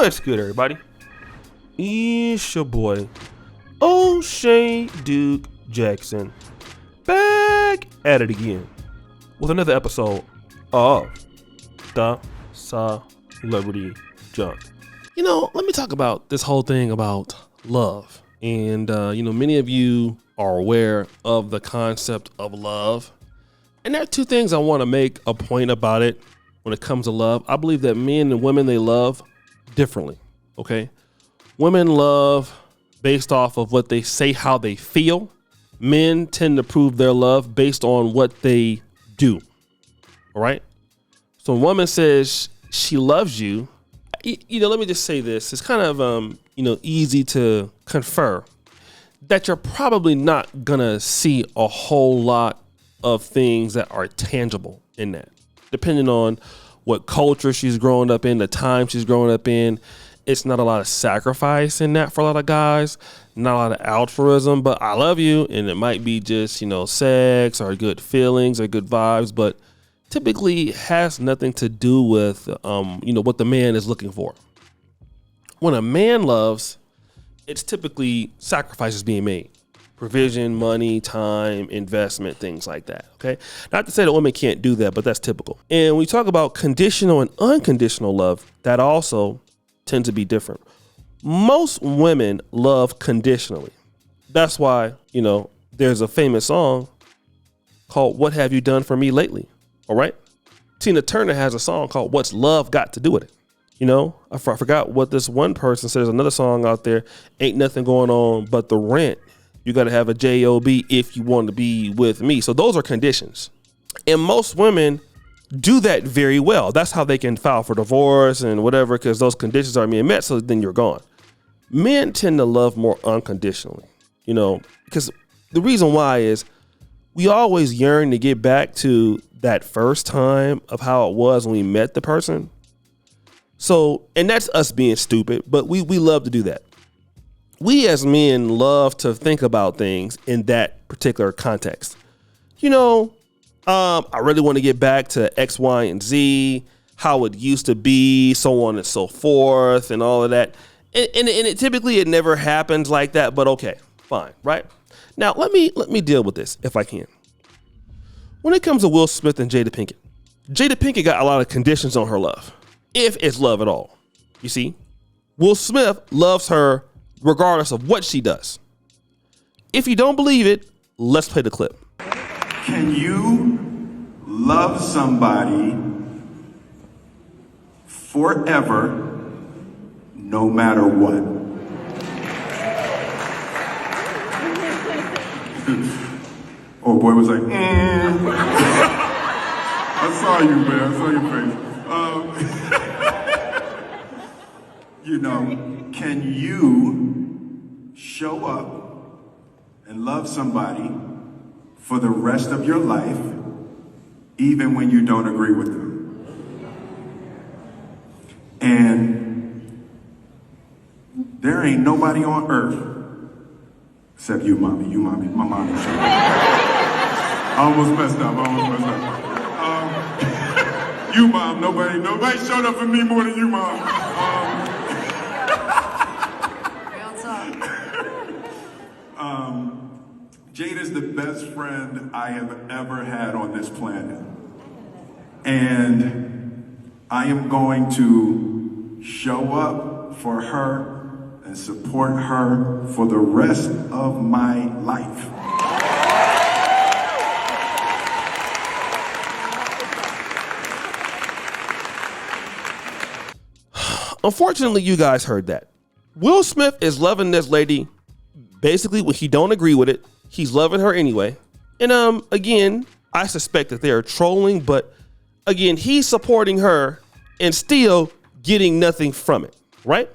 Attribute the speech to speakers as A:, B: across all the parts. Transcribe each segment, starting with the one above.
A: What's good, everybody? It's your boy, O'Shea Duke Jackson, back at it again with another episode of The Celebrity Junk. Let me talk about this whole thing about love. And, many of you are aware of the concept of love. And there are two things I want to make a point about it when it comes to love. I believe that men and women, they love differently, okay? Women love based off of what they say, how they feel. Men tend to prove their love based on what they do, all right? So when a woman says she loves you, let me just say this. It's kind of, easy to confer that you're probably not gonna see a whole lot of things that are tangible in that, depending on what culture she's growing up in, the time she's growing up in. It's not a lot of sacrifice in that for a lot of guys, not a lot of altruism, but I love you. And it might be just, sex or good feelings or good vibes, but typically has nothing to do with, what the man is looking for. When a man loves, it's typically sacrifices being made. Provision, money, time, investment, things like that, okay? Not to say that women can't do that, but that's typical. And when we talk about conditional and unconditional love, that also tends to be different. Most women love conditionally. That's why, there's a famous song called What Have You Done For Me Lately, all right? Tina Turner has a song called What's Love Got to Do With It? I forgot what this one person says. Another song out there, Ain't Nothing Going On But the Rent. You got to have a job if you want to be with me. So those are conditions. And most women do that very well. That's how they can file for divorce and whatever, because those conditions are being met. So then you're gone. Men tend to love more unconditionally, because the reason why is we always yearn to get back to that first time of how it was when we met the person. So, and that's us being stupid, but we love to do that. We as men love to think about things in that particular context. I really want to get back to X, Y, and Z, how it used to be, so on and so forth, and all of that. And it typically it never happens like that, but okay, fine, right? Now let me deal with this if I can. When it comes to Will Smith and Jada Pinkett got a lot of conditions on her love, if it's love at all. You see, Will Smith loves her regardless of what she does. If you don't believe it, let's play the clip.
B: Can you love somebody forever, no matter what? Oh, boy was like, I saw you, man. I saw your face. Can you show up and love somebody for the rest of your life, even when you don't agree with them? And there ain't nobody on earth except you, mommy. My mommy. I almost messed up. You, mom. Nobody showed up for me more than you, mom. Jada's the best friend I have ever had on this planet. And I am going to show up for her and support her for the rest of my life.
A: Unfortunately, you guys heard that. Will Smith is loving this lady. Basically, when he don't agree with it, he's loving her anyway. And again, I suspect that they are trolling, but again, he's supporting her and still getting nothing from it, right?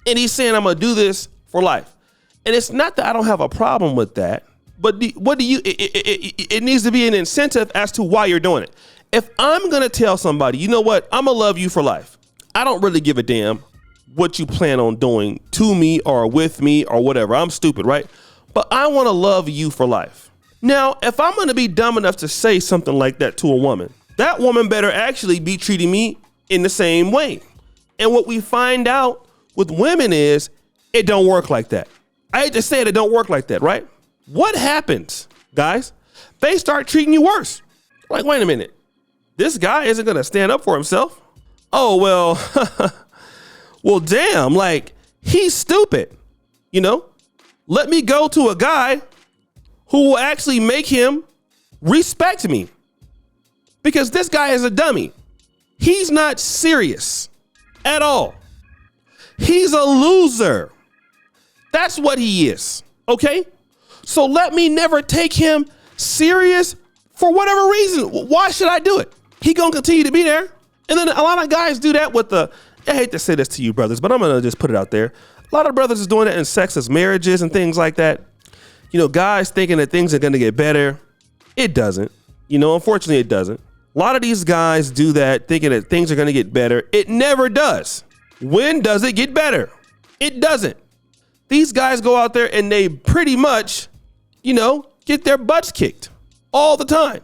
A: And he's saying, I'm gonna do this for life. And it's not that I don't have a problem with that, but it needs to be an incentive as to why you're doing it. If I'm gonna tell somebody, you know what, I'm gonna love you for life, I don't really give a damn what you plan on doing to me or with me or whatever. I'm stupid, right? But I want to love you for life. Now, if I'm going to be dumb enough to say something like that to a woman, that woman better actually be treating me in the same way. And what we find out with women is it don't work like that. I hate to say it don't work like that, right? What happens, guys? They start treating you worse. Like, wait a minute. This guy isn't going to stand up for himself. Oh, well, well, damn, like he's stupid. You know, let me go to a guy who will actually make him respect me, because this guy is a dummy. He's not serious at all. He's a loser. That's what he is. Okay. So let me never take him serious for whatever reason. Why should I do it? He gonna continue to be there. And then a lot of guys do that with I hate to say this to you brothers, but I'm gonna just put it out there. A lot of brothers is doing that in sexless marriages and things like that. You know, guys thinking that things are gonna get better. It doesn't. You know, unfortunately it doesn't. A lot of these guys do that thinking that things are gonna get better. It never does. When does it get better? It doesn't. These guys go out there and they pretty much, you know, get their butts kicked all the time.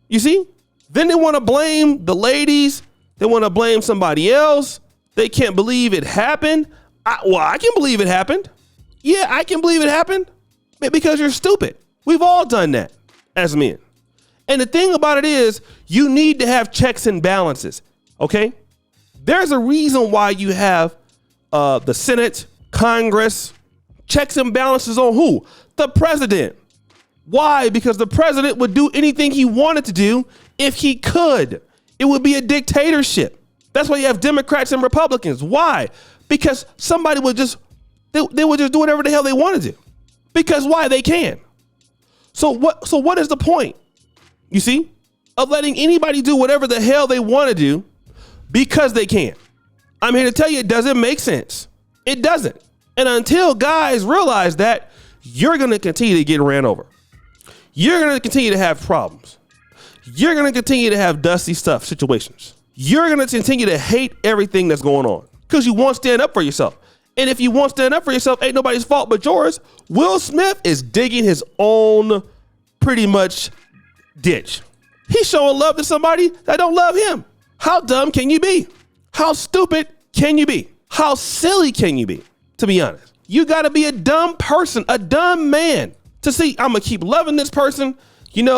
A: You see? Then they want to blame the ladies. They want to blame somebody else. They can't believe it happened. I can believe it happened. Yeah, I can believe it happened because you're stupid. We've all done that as men. And the thing about it is you need to have checks and balances. Okay? There's a reason why you have the Senate, Congress, checks and balances on who? The president. Why? Because the president would do anything he wanted to do if he could. It would be a dictatorship. That's why you have Democrats and Republicans. Why? Because somebody would just, they would just do whatever the hell they wanted to. Because why? They can. So what is the point, you see, of letting anybody do whatever the hell they want to do because they can? I'm here to tell you it doesn't make sense. It doesn't. And until guys realize that, you're going to continue to get ran over. You're going to continue to have problems. You're going to continue to have dusty stuff situations. You're going to continue to hate everything that's going on because you won't stand up for yourself. And if you won't stand up for yourself, ain't nobody's fault but yours. Will Smith is digging his own pretty much ditch. He's showing love to somebody that don't love him. How dumb can you be? How stupid can you be? How silly can you be? To be honest, you got to be a dumb person, a dumb man to see I'm going to keep loving this person. Even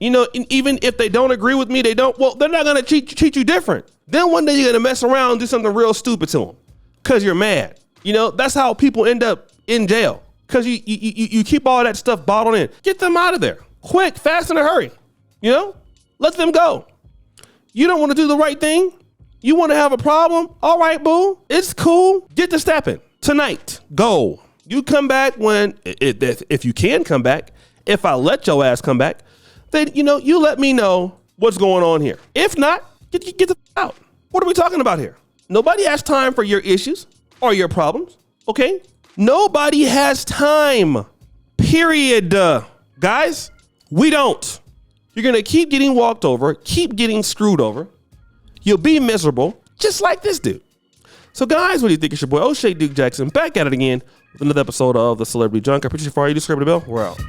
A: if they don't agree with me, they're not going to treat you different. Then one day you're going to mess around and do something real stupid to them because you're mad. You know, that's how people end up in jail because you keep all that stuff bottled in. Get them out of there quick, fast, in a hurry. You know, let them go. You don't want to do the right thing. You want to have a problem? All right, boo. It's cool. Get to stepping tonight. Go. You come back if you can come back. If I let your ass come back, then, you let me know what's going on here. If not, get the out. What are we talking about here? Nobody has time for your issues or your problems. Okay. Nobody has time. Period. Guys, we don't. You're going to keep getting walked over, keep getting screwed over. You'll be miserable, just like this dude. So guys, what do you think? It's your boy O'Shea Duke Jackson back at it again with another episode of The Celebrity Junk. I appreciate you for all you. Subscribe to the bell. We're out.